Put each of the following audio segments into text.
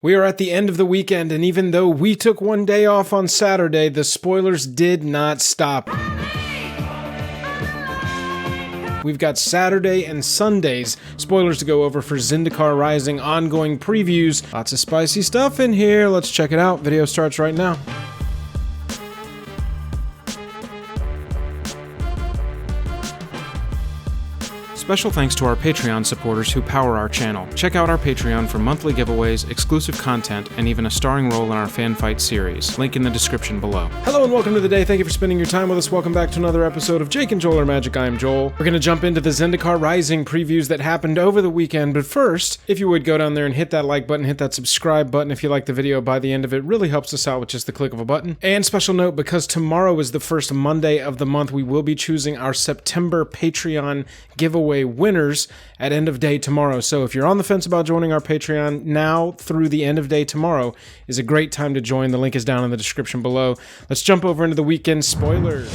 We are at the end of the weekend, and even though we took one day off on Saturday, the spoilers did not stop. We've got Saturday and Sunday's spoilers to go over for Zendikar Rising, ongoing previews. Lots of spicy stuff in here. Let's check it out. Video starts right now. Special thanks to our Patreon supporters who power our channel. Check out our Patreon for monthly giveaways, exclusive content, and even a starring role in our fan fight series. Link in the description below. Hello and welcome to the day. Thank you for spending your time with us. Welcome back to another episode of Jake and Joel Are Magic. I am Joel. We're going to jump into the Zendikar Rising previews that happened over the weekend, but first, if you would go down there and hit that like button, hit that subscribe button if you like the video. By the end of it, really helps us out with just the click of a button. And special note, because tomorrow is the first Monday of the month, we will be choosing our September Patreon giveaway winners at end of day tomorrow. So if you're on the fence about joining our Patreon, now through the end of day tomorrow is a great time to join. The link is down in the description below. Let's jump over into the weekend spoilers.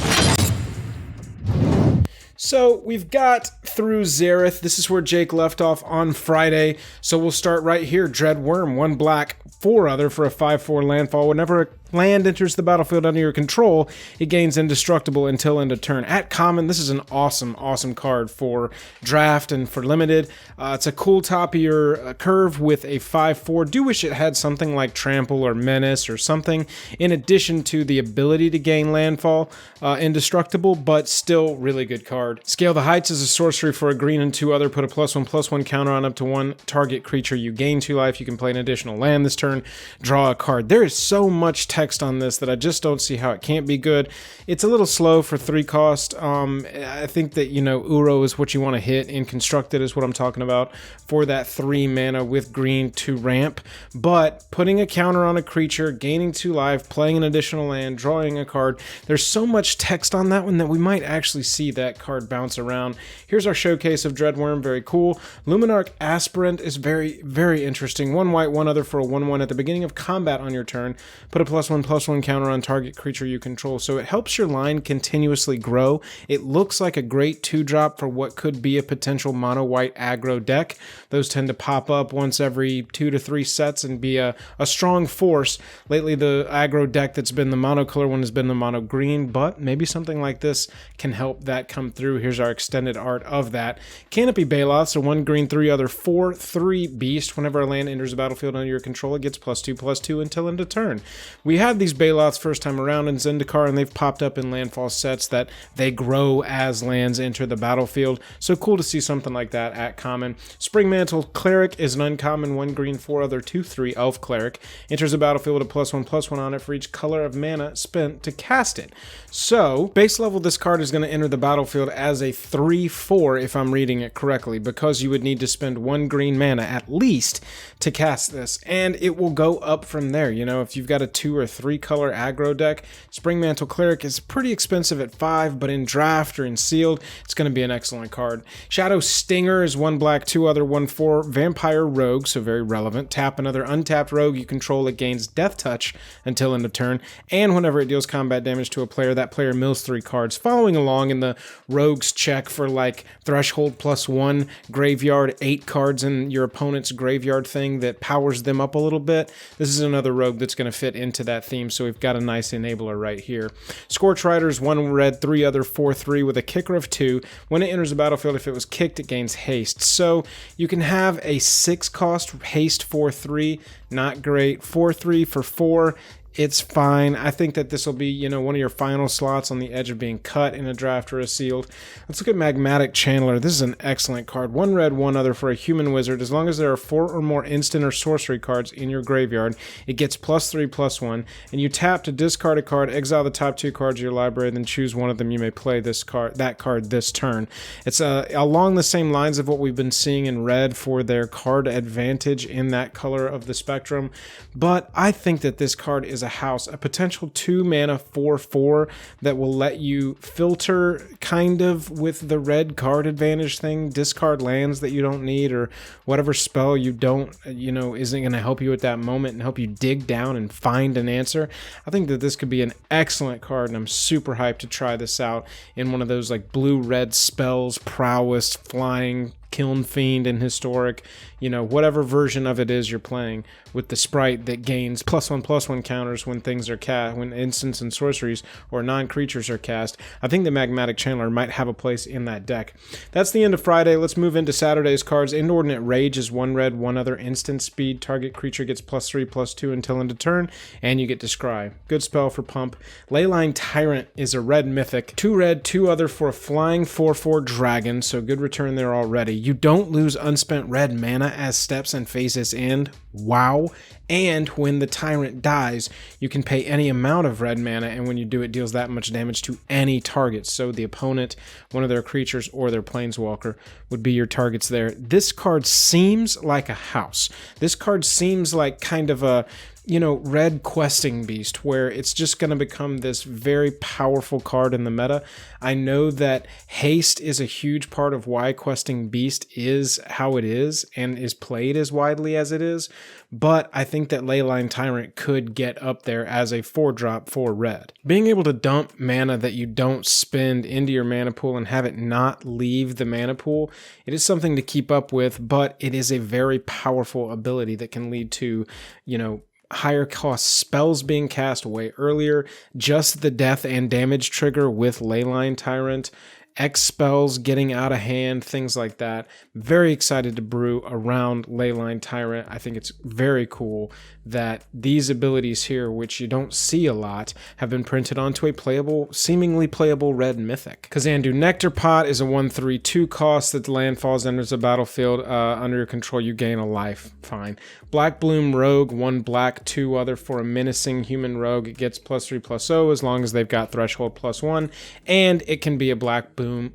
So we've got through Xerath. This is where Jake left off on Friday. So we'll start right here. Dreadworm, 1 black, 4 other for a 5/4 landfall. Whenever a land enters the battlefield under your control, it gains indestructible until end of turn. At common, this is an awesome card for draft and for limited. It's a cool top of your curve with a 5/4. Do wish it had something like Trample or Menace or something in addition to the ability to gain landfall indestructible, but still really good card. Scale the Heights is a sorcery for a green and 2 other. Put a +1/+1 counter on up to 1 target creature. You gain 2 life. You can play an additional land this turn. Draw a card. There is so much text on this that I just don't see how it can't be good. It's a little slow for 3 cost. I think that, Uro is what you want to hit in Constructed is what I'm talking about for that 3 mana with green to ramp. But putting a counter on a creature, gaining 2 life, playing an additional land, drawing a card, there's so much text on that one that we might actually see that card bounce around. Here's our showcase of Dreadworm, very cool. Luminarch Aspirant is very, very interesting. 1 white, 1 other for a 1/1 at the beginning of combat on your turn. Put a +1/+1 counter on target creature you control. So it helps your line continuously grow. It looks like a great 2-drop for what could be a potential mono-white aggro deck. Those tend to pop up once every 2 to 3 sets and be a strong force. Lately, the aggro deck that's been the monocolor one has been the mono green, but maybe something like this can help that come through. Here's our extended art of that. Canopy Baloth, so 1 green, 3 other, 4/3 beast. Whenever a land enters the battlefield under your control, it gets +2/+2 until end of turn. We had these Baloths first time around in Zendikar, and they've popped up in landfall sets that they grow as lands enter the battlefield. So cool to see something like that at common. Springmantle Cleric is an uncommon 1 green, 4 other, 2/3 elf cleric. Enters the battlefield with a +1/+1 on it for each color of mana spent to cast it. So base level, this card is going to enter the battlefield as a 3/4 if I'm reading it correctly, because you would need to spend 1 green mana at least to cast this, and it will go up from there. If you've got a 2 or 3 color aggro deck, Springmantle Cleric is pretty expensive at 5, but in draft or in sealed, it's going to be an excellent card. Shadow Stinger is 1 black, 2 other, 1/4 vampire rogue, so very relevant. Tap another untapped rogue you control. It gains Death Touch until end of turn, and whenever it deals combat damage to a player, that player mills 3 cards. Following along in the rogues check for like Threshold +1 graveyard, 8 cards in your opponent's graveyard thing that powers them up a little bit. This is another rogue that's going to fit into that theme, so we've got a nice enabler right here. Scorch Riders, 1 red, 3 other, 4/3 with a kicker of 2. When it enters the battlefield, if it was kicked, it gains haste. So you can have a 6 cost haste 4/3, not great. 4/3 for 4. It's fine. I think that this will be, one of your final slots on the edge of being cut in a draft or a sealed. Let's look at Magmatic Channeler. This is an excellent card. 1 red, 1 other for a human wizard. As long as there are 4 or more instant or sorcery cards in your graveyard, it gets +3/+1, and you tap to discard a card, exile the top 2 cards of your library, then choose one of them. You may play that card this turn. It's along the same lines of what we've been seeing in red for their card advantage in that color of the spectrum, but I think that this card is a house, a potential 2 mana 4/4 that will let you filter kind of with the red card advantage thing, discard lands that you don't need or whatever spell you don't, isn't going to help you at that moment and help you dig down and find an answer. I think that this could be an excellent card, and I'm super hyped to try this out in one of those like blue-red spells, prowess, flying, Kiln Fiend and Historic, you know, whatever version of it is you're playing, with the sprite that gains +1/+1 counters when things are cast, when instants and sorceries or non-creatures are cast. I think the Magmatic Channeler might have a place in that deck. That's the end of Friday. Let's move into Saturday's cards. Inordinate Rage is 1 red, 1 other, instant speed. Target creature gets +3/+2 until end of turn, and you get to scry. Good spell for pump. Leyline Tyrant is a red mythic. 2 red, 2 other for a flying 4/4 dragon, so good return there already. You don't lose unspent red mana as steps and phases end. Wow. And when the Tyrant dies, you can pay any amount of red mana, and when you do, it deals that much damage to any target. So the opponent, one of their creatures, or their planeswalker would be your targets there. This card seems like a house. This card seems like kind of a, you know, red questing beast, where it's just going to become this very powerful card in the meta. I know that haste is a huge part of why questing beast is how it is and is played as widely as it is, but I think that Leyline Tyrant could get up there as a 4-drop for red. Being able to dump mana that you don't spend into your mana pool and have it not leave the mana pool, it is something to keep up with, but it is a very powerful ability that can lead to, you know, higher cost spells being cast way earlier, just the death and damage trigger with Leyline Tyrant, X spells getting out of hand, things like that. Very excited to brew around Leyline Tyrant. I think it's very cool that these abilities here, which you don't see a lot, have been printed onto a playable, seemingly playable red mythic. Kazandu Nectar Pot is a 1/3/2 cost that landfalls, enters the battlefield under your control. You gain a life. Fine. Black Bloom Rogue, 1 black, 2 other for a menacing human rogue. It gets +3/+0 as long as they've got threshold +1, and it can be a Black Bloom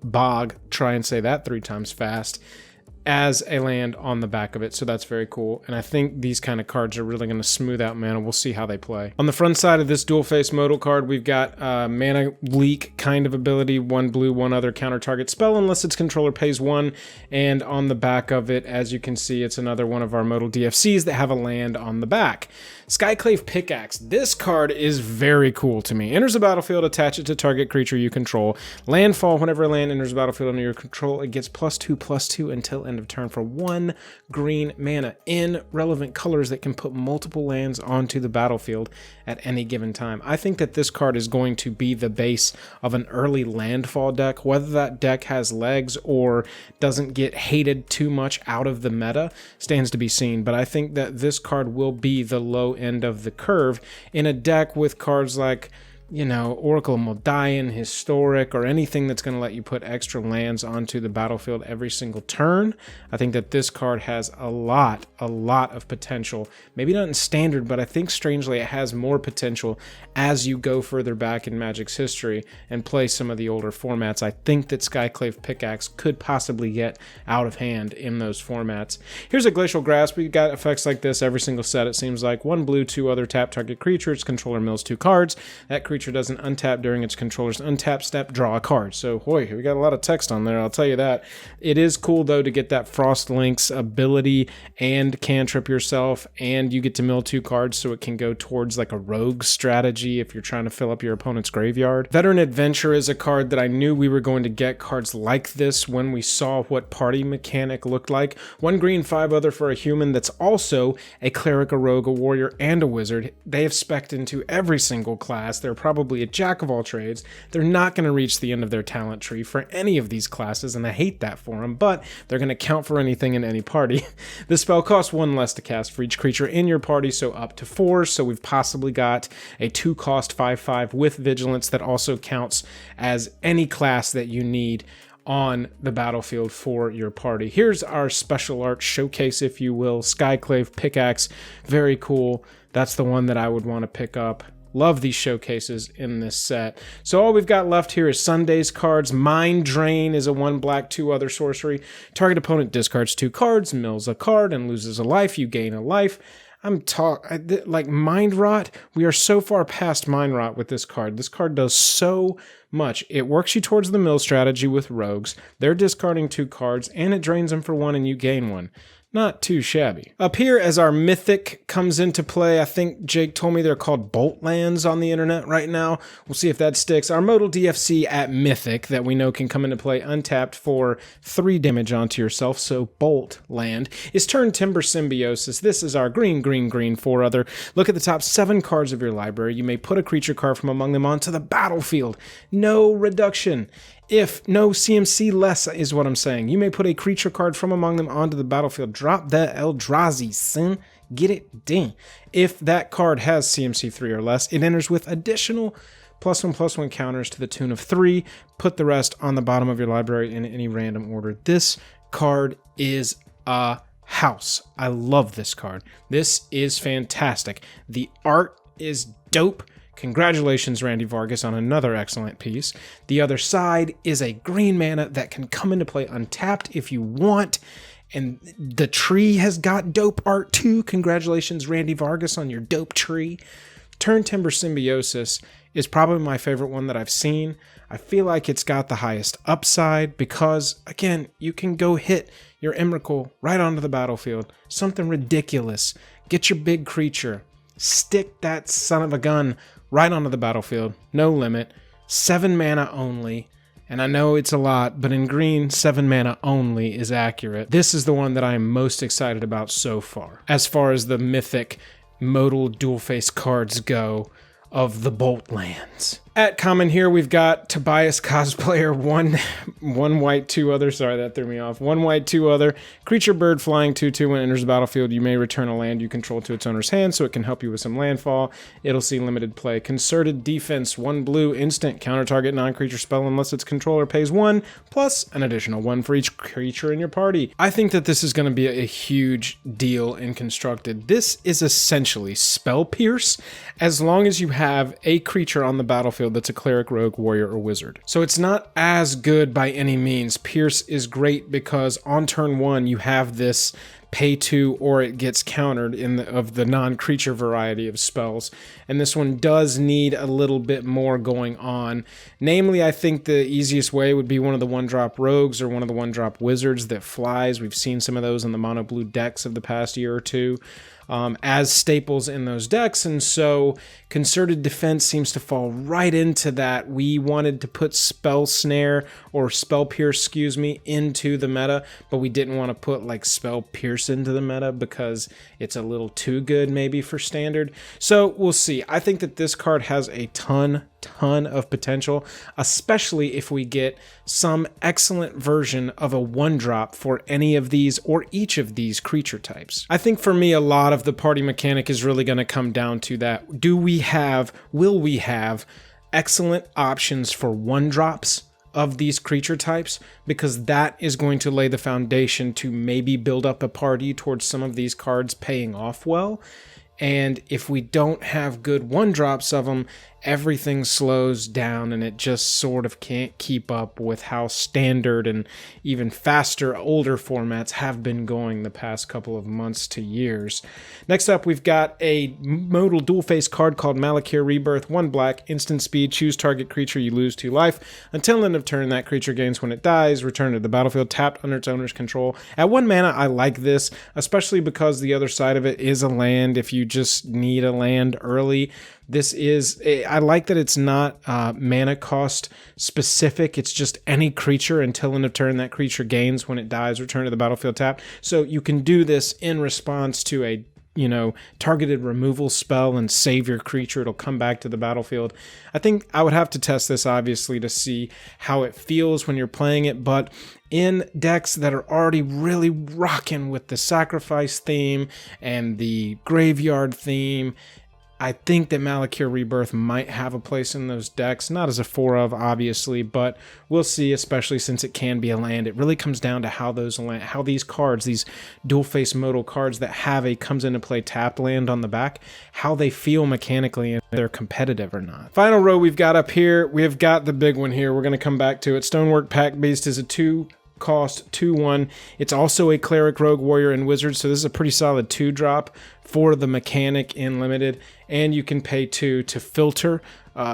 Bog, try and say that 3 times fast, as a land on the back of it, so that's very cool. And I think these kind of cards are really going to smooth out mana. We'll see how they play. On the front side of this dual face modal card, we've got mana leak kind of ability, 1 blue, 1 other, counter target spell unless its controller pays 1. And on the back of it, as you can see, it's another one of our modal DFCs that have a land on the back. Skyclave Pickaxe. This card is very cool to me. Enters the battlefield, attach it to target creature you control. Landfall, whenever a land enters the battlefield under your control, it gets +2/+2 until end of turn for 1 green mana in relevant colors that can put multiple lands onto the battlefield at any given time. I think that this card is going to be the base of an early landfall deck. Whether that deck has legs or doesn't get hated too much out of the meta stands to be seen, but I think that this card will be the low end of the curve in a deck with cards like, you know, Oracle of Moldian, Historic, or anything that's going to let you put extra lands onto the battlefield every single turn. I think that this card has a lot of potential. Maybe not in standard, but I think strangely it has more potential as you go further back in Magic's history and play some of the older formats. I think that Skyclave Pickaxe could possibly get out of hand in those formats. Here's a Glacial Grasp. We've got effects like this every single set, it seems like. 1 blue, 2 other, tap target creature. Its controller mills 2 cards. That creature doesn't untap during its controller's untap step, draw a card. So, boy, we got a lot of text on there, I'll tell you that. It is cool, though, to get that Frost Link's ability and cantrip yourself, and you get to mill 2 cards, so it can go towards like a rogue strategy if you're trying to fill up your opponent's graveyard. Veteran Adventure is a card that I knew we were going to get cards like this when we saw what party mechanic looked like. 1 green, 5 other for a human that's also a cleric, a rogue, a warrior, and a wizard. They have spec'd into every single class. They're probably a jack of all trades. They're not going to reach the end of their talent tree for any of these classes, and I hate that for them, but they're going to count for anything in any party. The spell costs 1 less to cast for each creature in your party, so up to 4, so we've possibly got a 2-cost 5/5 with Vigilance that also counts as any class that you need on the battlefield for your party. Here's our special art showcase, if you will. Skyclave Pickaxe, very cool. That's the one that I would want to pick up. Love these showcases in this set. So all we've got left here is Sunday's cards. Mind Drain is a 1 black, 2 other sorcery. Target opponent discards 2 cards, mills a card, and loses a life. You gain a life. Like Mind Rot, we are so far past Mind Rot with this card. This card does so much. It works you towards the mill strategy with rogues. They're discarding 2 cards, and it drains them for 1, and you gain 1. Not too shabby. Up here, as our Mythic comes into play, I think Jake told me they're called Bolt Lands on the internet right now. We'll see if that sticks. Our Modal DFC at Mythic that we know can come into play untapped for 3 damage onto yourself, so Bolt Land, is Turn Timber Symbiosis. This is our green, 4 other. Look at the top 7 cards of your library. You may put a creature card from among them onto the battlefield. No reduction. If no CMC less is what I'm saying. You may put a creature card from among them onto the battlefield. Drop the Eldrazi, son. Get it done. If that card has CMC 3 or less, it enters with additional +1/+1 counters to the tune of 3. Put the rest on the bottom of your library in any random order. This card is a house. I love this card. This is fantastic. The art is dope. Congratulations, Randy Vargas, on another excellent piece. The other side is a green mana that can come into play untapped if you want. And the tree has got dope art too. Congratulations, Randy Vargas, on your dope tree. Turn Timber Symbiosis is probably my favorite one that I've seen. I feel like it's got the highest upside because, again, you can go hit your Emrakul right onto the battlefield. Something ridiculous. Get your big creature. Stick that son of a gun right onto the battlefield, no limit, 7 mana only, and I know it's a lot, but in green, 7 mana only is accurate. This is the one that I am most excited about so far as the Mythic Modal Dual-Faced Cards go of the Bolt Lands. At common here, we've got Tobias Cosplayer, one white, 2 other. Sorry, that threw me off. 1 white, 2 other. Creature bird flying 2/2 when it enters the battlefield. You may return a land you control to its owner's hand, so it can help you with some landfall. It'll see limited play. Concerted Defense, 1 blue, instant. Counter target non-creature spell unless its controller pays 1, plus an additional 1 for each creature in your party. I think that this is going to be a huge deal in Constructed. This is essentially Spell Pierce, as long as you have a creature on the battlefield that's a cleric, rogue, warrior, or wizard. So it's not as good by any means. Pierce is great because on turn 1 you have this pay 2 or it gets countered of the non-creature variety of spells. And this one does need a little bit more going on. Namely, I think the easiest way would be one of the 1-drop rogues or one of the 1-drop wizards that flies. We've seen some of those in the mono blue decks of the past year or two. As staples in those decks, and so Concerted Defense seems to fall right into that. We wanted to put Spell Snare or Spell Pierce, into the meta, but we didn't want to put like Spell Pierce into the meta because it's a little too good maybe for Standard. So we'll see. I think that this card has a ton of potential, especially if we get some excellent version of a 1-drop for any of these or each of these creature types. I think for me, a lot of the party mechanic is really going to come down to that. Will we have excellent options for 1-drops of these creature types? Because that is going to lay the foundation to maybe build up a party towards some of these cards paying off well. And if we don't have good 1-drops of them, everything slows down and it just sort of can't keep up with how Standard and even faster, older formats have been going the past couple of months to years. Next up, we've got a Modal Dual-Faced card called Malakir Rebirth. 1 black, instant speed, choose target creature, you lose 2 life. Until end of turn, that creature gains when it dies, return to the battlefield, tapped under its owner's control. At 1 mana, I like this, especially because the other side of it is a land if you just need a land early. This is, I like that it's not mana cost specific. It's just any creature until end of turn. That creature gains when it dies, return to the battlefield tapped. So you can do this in response to a targeted removal spell and save your creature. It'll come back to the battlefield. I think I would have to test this obviously to see how it feels when you're playing it, but in decks that are already really rocking with the sacrifice theme and the graveyard theme, I think that Malakir Rebirth might have a place in those decks, not as a 4-of, obviously, but we'll see, especially since it can be a land. It really comes down to how these cards, these dual-face modal cards that have a comes into play tapped land on the back, how they feel mechanically and if they're competitive or not. Final row we've got up here, we've got the big one here. We're going to come back to it. Stonework Pack Beast is a 2-cost 2/1. It's also a cleric, rogue, warrior, and wizard, so this is a pretty solid 2-drop for the mechanic in limited, and you can pay 2 to filter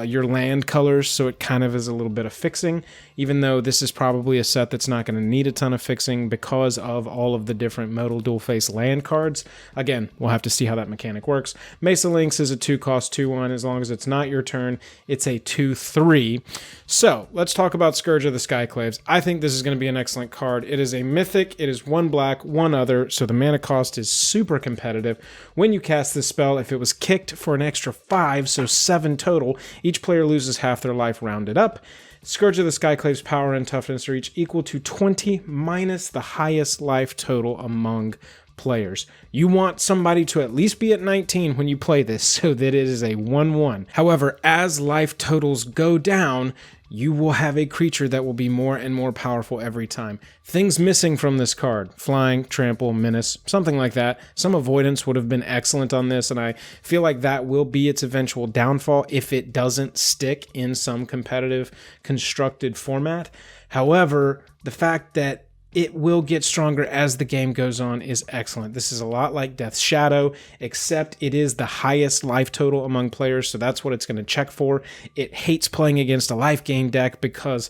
your land colors, so it kind of is a little bit of fixing, even though this is probably a set that's not going to need a ton of fixing because of all of the different Modal Double-Faced land cards. Again, we'll have to see how that mechanic works. Mesa Lynx is a 2-cost 2/1. As long as it's not your turn, it's a 2/3. So let's talk about Scourge of the Skyclaves. I think this is going to be an excellent card. It is a mythic. It is 1 black, 1 other, so the mana cost is super competitive. When you cast this spell, if it was kicked for an extra 5, so 7 total, each player loses half their life rounded up. Scourge of the Skyclaves' power and toughness are each equal to 20 minus the highest life total among players. You want somebody to at least be at 19 when you play this so that it is a 1/1. However, as life totals go down, you will have a creature that will be more and more powerful every time. Things missing from this card: flying, trample, menace, something like that. Some avoidance would have been excellent on this, and I feel like that will be its eventual downfall if it doesn't stick in some competitive constructed format. However, the fact that it will get stronger as the game goes on is excellent. This is a lot like Death's Shadow, except it is the highest life total among players, so that's what it's going to check for. It hates playing against a life gain deck because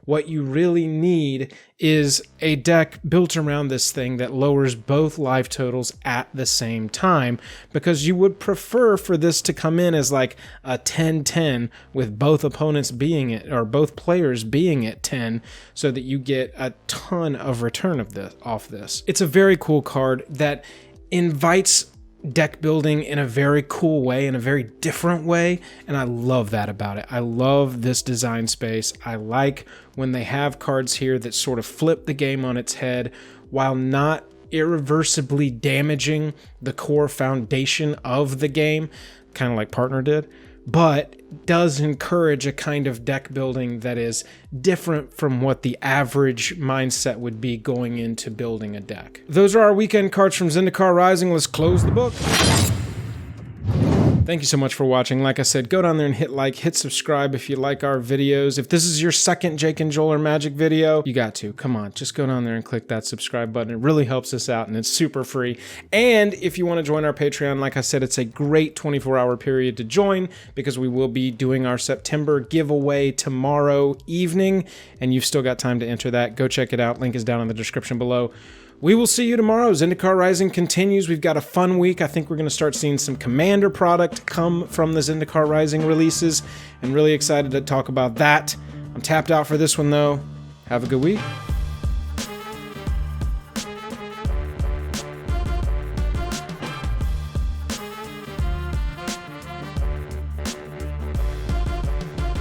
what you really need is a deck built around this thing that lowers both life totals at the same time, because you would prefer for this to come in as like a 10-10 with both opponents being it, or both players being at 10, so that you get a ton of return of this off this. It's a very cool card that invites deck building in a very cool way, in a very different way, and I love that about it. I love this design space. I like when they have cards here that sort of flip the game on its head while not irreversibly damaging the core foundation of the game, kind of like Partner did, but does encourage a kind of deck building that is different from what the average mindset would be going into building a deck. Those are our weekend cards from Zendikar Rising. Let's close the book. Thank you so much for watching. Like I said, go down there and hit like, hit subscribe if you like our videos. If this is your second Jake and Joel or Magic video, you got to. Come on, just go down there and click that subscribe button. It really helps us out, and it's super free. And if you want to join our Patreon, like I said, it's a great 24-hour period to join, because we will be doing our September giveaway tomorrow evening, and you've still got time to enter that. Go check it out. Link is down in the description below. We will see you tomorrow. Zendikar Rising continues. We've got a fun week. I think we're going to start seeing some Commander product come from the Zendikar Rising releases, and really excited to talk about that. I'm tapped out for this one, though. Have a good week.